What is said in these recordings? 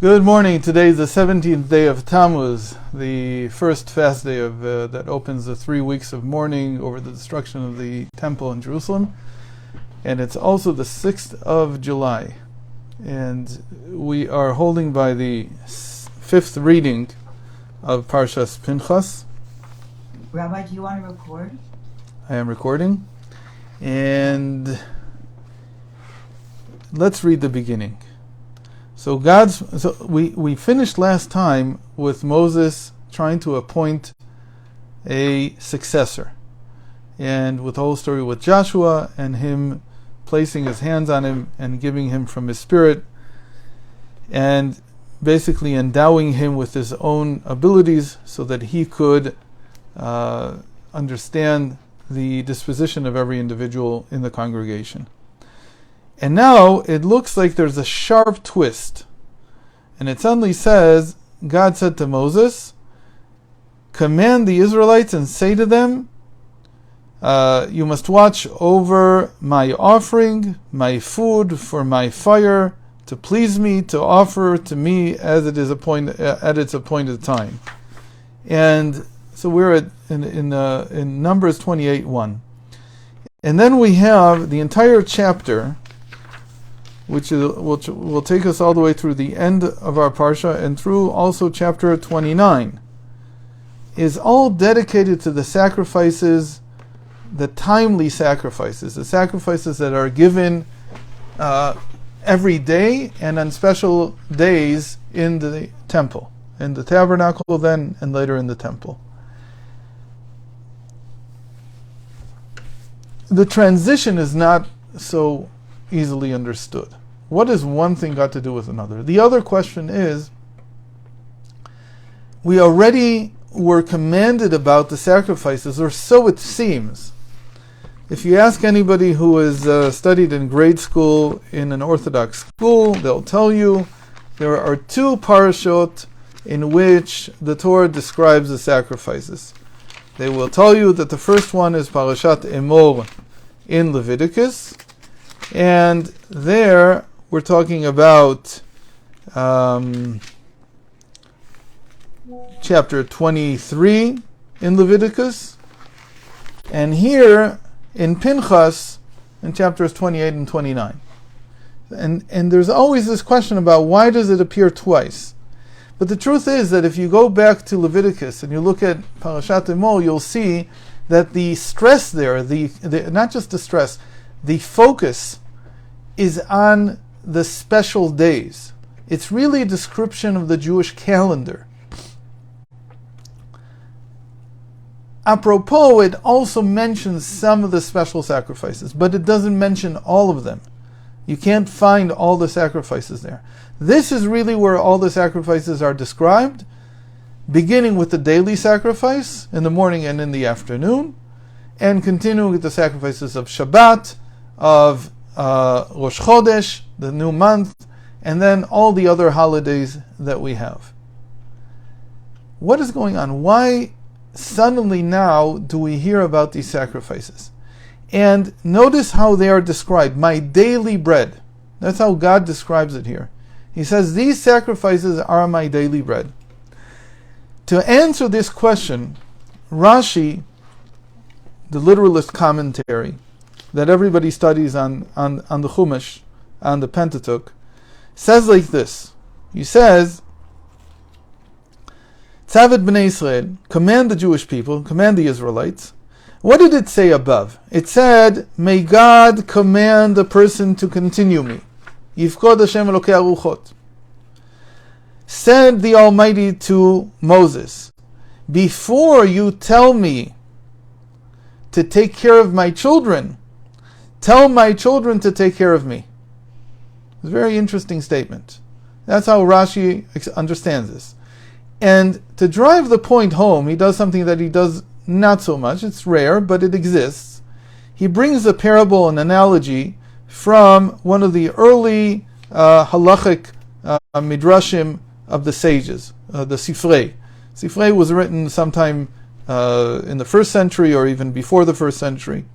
Good morning. Today is the 17th day of Tammuz, the first fast day of that opens the 3 weeks of mourning over the destruction of the temple in Jerusalem. And it's also the 6th of July. And we are holding by the 5th reading of Parshas Pinchas. Rabbi, do you want to record? I am recording. And let's read the beginning. So we finished last time with Moses trying to appoint a successor, and with the whole story with Joshua and him placing his hands on him and giving him from his spirit and basically endowing him with his own abilities so that he could understand the disposition of every individual in the congregation. And now it looks like there's a sharp twist. And it suddenly says, God said to Moses, command the Israelites and say to them, you must watch over my offering, my food for my fire, to please me, to offer to me as it is appointed at its appointed time. And so we're in Numbers 28:1. And then we have the entire chapter, which will take us all the way through the end of our Parsha and through also chapter 29, is all dedicated to the sacrifices, the timely sacrifices, the sacrifices that are given every day and on special days in the temple, in the tabernacle then and later in the temple. The transition is not so easily understood. What does one thing got to do with another? The other question is, we already were commanded about the sacrifices, or so it seems. If you ask anybody who has studied in grade school in an Orthodox school, they'll tell you there are 2 parashot in which the Torah describes the sacrifices. They will tell you that the first one is Parashat Emor in Leviticus, and there we're talking about chapter 23 in Leviticus, and here in Pinchas in chapters 28 and 29. And there's always this question about why does it appear twice? But the truth is that if you go back to Leviticus and you look at Parashat Emor, you'll see that the stress there, not just the stress, the focus is on the special days. It's really a description of the Jewish calendar. Apropos, it also mentions some of the special sacrifices, but it doesn't mention all of them. You can't find all the sacrifices there. This is really where all the sacrifices are described, beginning with the daily sacrifice in the morning and in the afternoon, and continuing with the sacrifices of Shabbat, of Rosh Chodesh, the new month, and then all the other holidays that we have. What is going on? Why suddenly now do we hear about these sacrifices? And notice how they are described. My daily bread. That's how God describes it here. He says, these sacrifices are my daily bread. To answer this question, Rashi, the literalist commentary that everybody studies on the Chumash, on the Pentateuch, says like this. He says, Tzavet B'nai Israel, command the Jewish people, command the Israelites. What did it say above? It said, may God command a person to continue me. Yifkod Hashem Elokei Aruchot. Said the Almighty to Moses, before you tell me to take care of my children, tell my children to take care of me. It's a very interesting statement. That's how Rashi understands this. And to drive the point home, he does something that he does not so much. It's rare, but it exists. He brings a parable, an analogy, from one of the early halachic midrashim of the sages, the Sifrei. Sifrei was written sometime in the 1st century or even before the 1st century.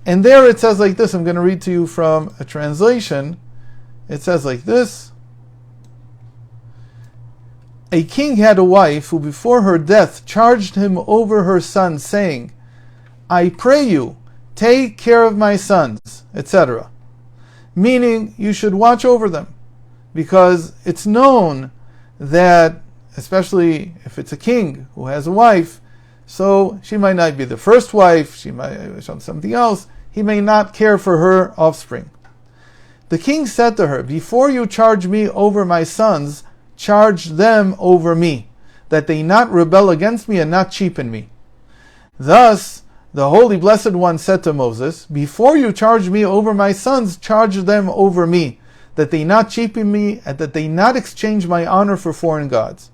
And there it says like this. I'm going to read to you from a translation. It says like this. a king had a wife who before her death charged him over her sons, saying, I pray you, take care of my sons, etc. Meaning, you should watch over them, because it's known that, especially if it's a king who has a wife, so she might not be the first wife, she might have something else, he may not care for her offspring. The king said to her, before you charge me over my sons, charge them over me, that they not rebel against me and not cheapen me. Thus, the Holy Blessed One said to Moses, before you charge me over my sons, charge them over me, that they not cheapen me, and that they not exchange my honor for foreign gods.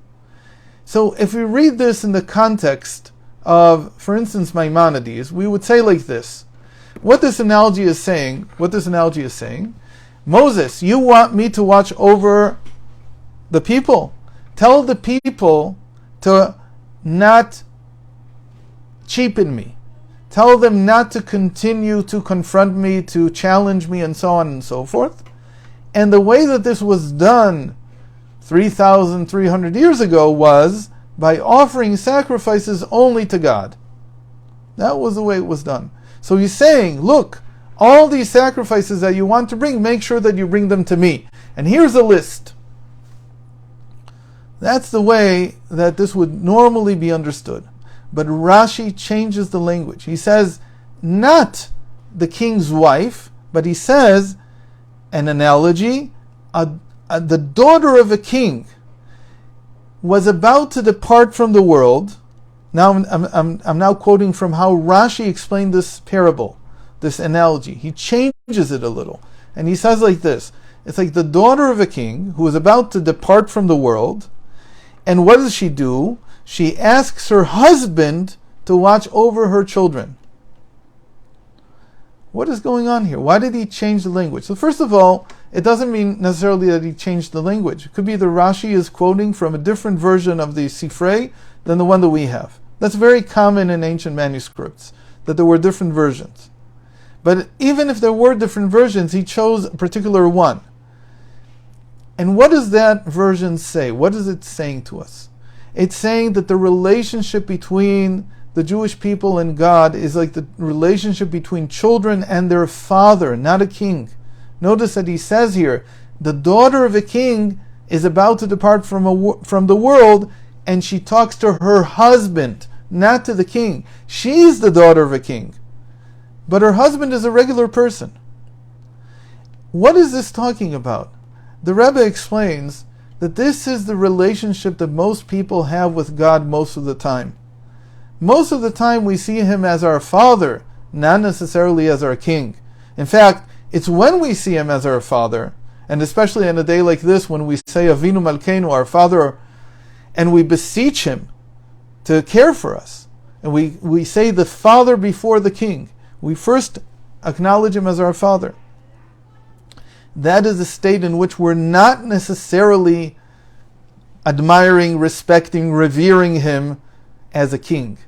So if we read this in the context of, for instance, Maimonides, we would say like this. What this analogy is saying, Moses, you want me to watch over the people. Tell the people to not cheapen me. Tell them not to continue to confront me, to challenge me, and so on and so forth. And the way that this was done 3,300 years ago was by offering sacrifices only to God. That was the way it was done. So he's saying, look, all these sacrifices that you want to bring, make sure that you bring them to me. And here's a list. That's the way that this would normally be understood. But Rashi changes the language. He says, not the king's wife, but he says, an analogy, the daughter of a king was about to depart from the world. Now I'm now quoting from how Rashi explained this parable, this analogy. He changes it a little. And he says like this, it's like the daughter of a king who is about to depart from the world. And what does she do? She asks her husband to watch over her children. What is going on here? Why did he change the language? So first of all, it doesn't mean necessarily that he changed the language. It could be the Rashi is quoting from a different version of the Sifrei than the one that we have. That's very common in ancient manuscripts, that there were different versions. But even if there were different versions, he chose a particular one. And what does that version say? What is it saying to us? It's saying that the relationship between the Jewish people and God is like the relationship between children and their father, not a king. Notice that he says here, the daughter of a king is about to depart from the world, and she talks to her husband, not to the king. She's the daughter of a king, but her husband is a regular person. What is this talking about? The Rebbe explains that this is the relationship that most people have with God most of the time. Most of the time we see him as our father, not necessarily as our king. In fact, it's when we see him as our father, and especially on a day like this when we say Avinu Malkeinu, our father, and we beseech him to care for us, and we say the father before the king. We first acknowledge him as our father. That is a state in which we're not necessarily admiring, respecting, revering him as a king.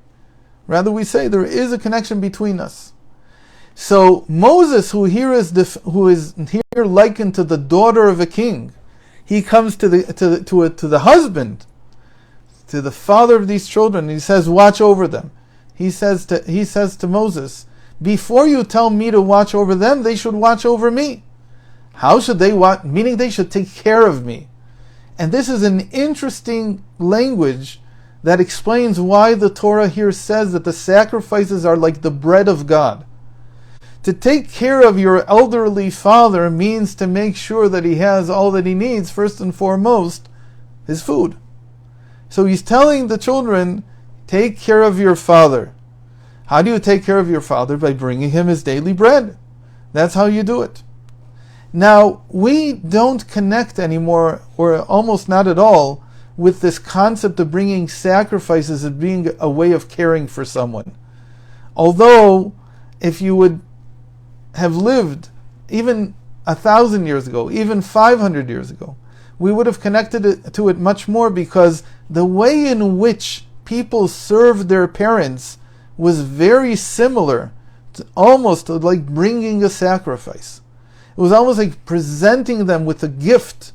Rather, we say there is a connection between us. So Moses, who is here likened to the daughter of a king, he comes to the husband, to the father of these children, and he says, "Watch over them." He says to Moses, "Before you tell me to watch over them, they should watch over me." How should they watch? Meaning they should take care of me. And this is an interesting language that explains why the Torah here says that the sacrifices are like the bread of God. To take care of your elderly father means to make sure that he has all that he needs, first and foremost, his food. So he's telling the children, take care of your father. How do you take care of your father? By bringing him his daily bread. That's how you do it. Now, we don't connect anymore, or almost not at all, with this concept of bringing sacrifices as being a way of caring for someone. Although, if you would have lived even 1,000 years ago, even 500 years ago, we would have connected to it much more, because the way in which people served their parents was very similar to almost like bringing a sacrifice. It was almost like presenting them with a gift.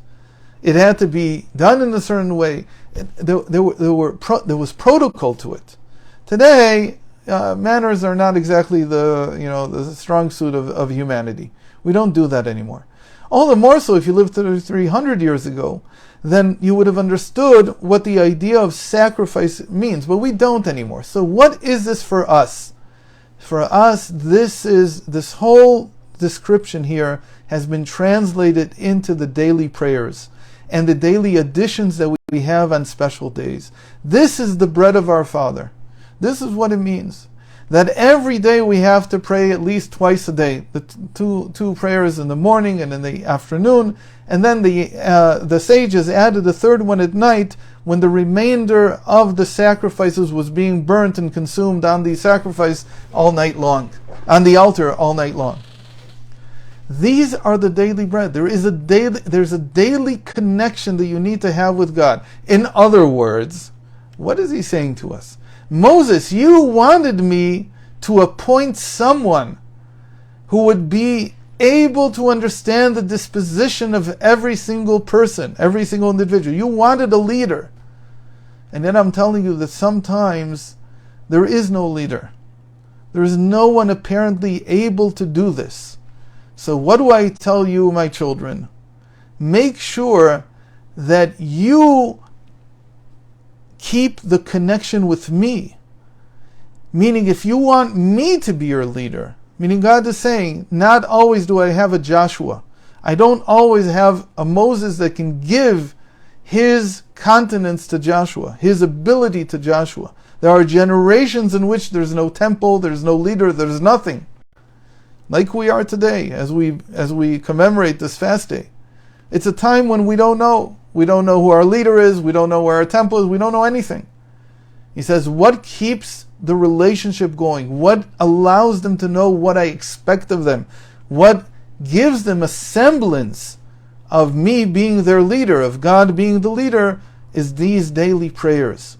It had to be done in a certain way. There was protocol to it. Today, manners are not exactly the strong suit of humanity. We don't do that anymore. All the more so if you lived 300 years ago, then you would have understood what the idea of sacrifice means. But we don't anymore. So what is this for us? For us, this whole description here has been translated into the daily prayers and the daily additions that we have on special days. This is the bread of our Father. This is what it means. That every day we have to pray at least twice a day. The two prayers in the morning and in the afternoon. And then the sages added a third one at night when the remainder of the sacrifices was being burnt and consumed on the sacrifice all night long. On the altar all night long. These are the daily bread. There's a daily connection that you need to have with God. In other words, what is he saying to us? Moses, you wanted me to appoint someone who would be able to understand the disposition of every single person, every single individual. You wanted a leader. And then I'm telling you that sometimes there is no leader. There is no one apparently able to do this. So what do I tell you, my children? Make sure that you keep the connection with me. Meaning, if you want me to be your leader, meaning God is saying, not always do I have a Joshua. I don't always have a Moses that can give his continence to Joshua, his ability to Joshua. There are generations in which there's no temple, there's no leader, there's nothing. Like we are today, as we commemorate this fast day. It's a time when we don't know. We don't know who our leader is, we don't know where our temple is, we don't know anything. He says, what keeps the relationship going? What allows them to know what I expect of them? What gives them a semblance of me being their leader, of God being the leader, is these daily prayers.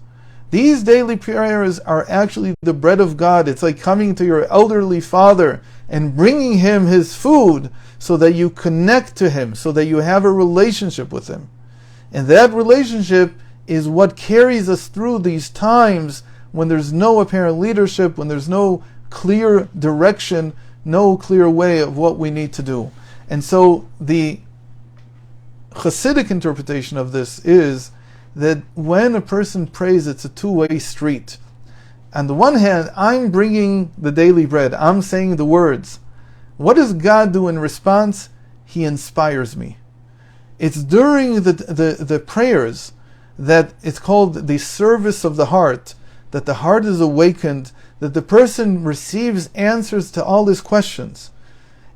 These daily prayers are actually the bread of God. It's like coming to your elderly father and bringing him his food so that you connect to him, so that you have a relationship with him. And that relationship is what carries us through these times when there's no apparent leadership, when there's no clear direction, no clear way of what we need to do. And so the Hasidic interpretation of this is that when a person prays, it's a two-way street. On the one hand, I'm bringing the daily bread. I'm saying the words. What does God do in response? He inspires me. It's during the prayers that it's called the service of the heart, that the heart is awakened, that the person receives answers to all his questions.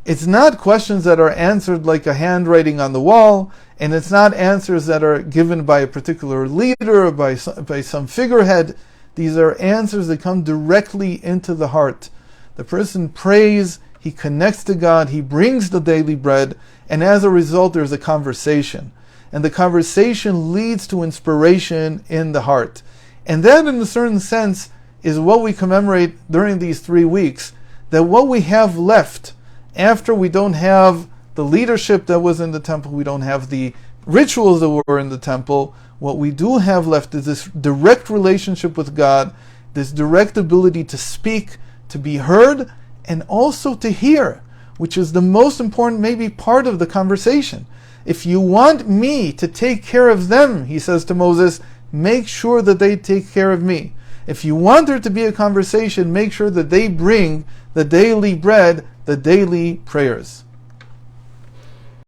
It's not questions that are answered like a handwriting on the wall, and it's not answers that are given by a particular leader or by some figurehead. These are answers that come directly into the heart. The person prays, he connects to God, he brings the daily bread, and as a result there's a conversation. And the conversation leads to inspiration in the heart. And that, in a certain sense, is what we commemorate during these 3 weeks. That what we have left, after we don't have the leadership that was in the temple, we don't have the rituals that were in the temple, what we do have left is this direct relationship with God, this direct ability to speak, to be heard, and also to hear, which is the most important maybe part of the conversation. If you want me to take care of them, he says to Moses, make sure that they take care of me. If you want there to be a conversation, make sure that they bring the daily bread, the daily prayers.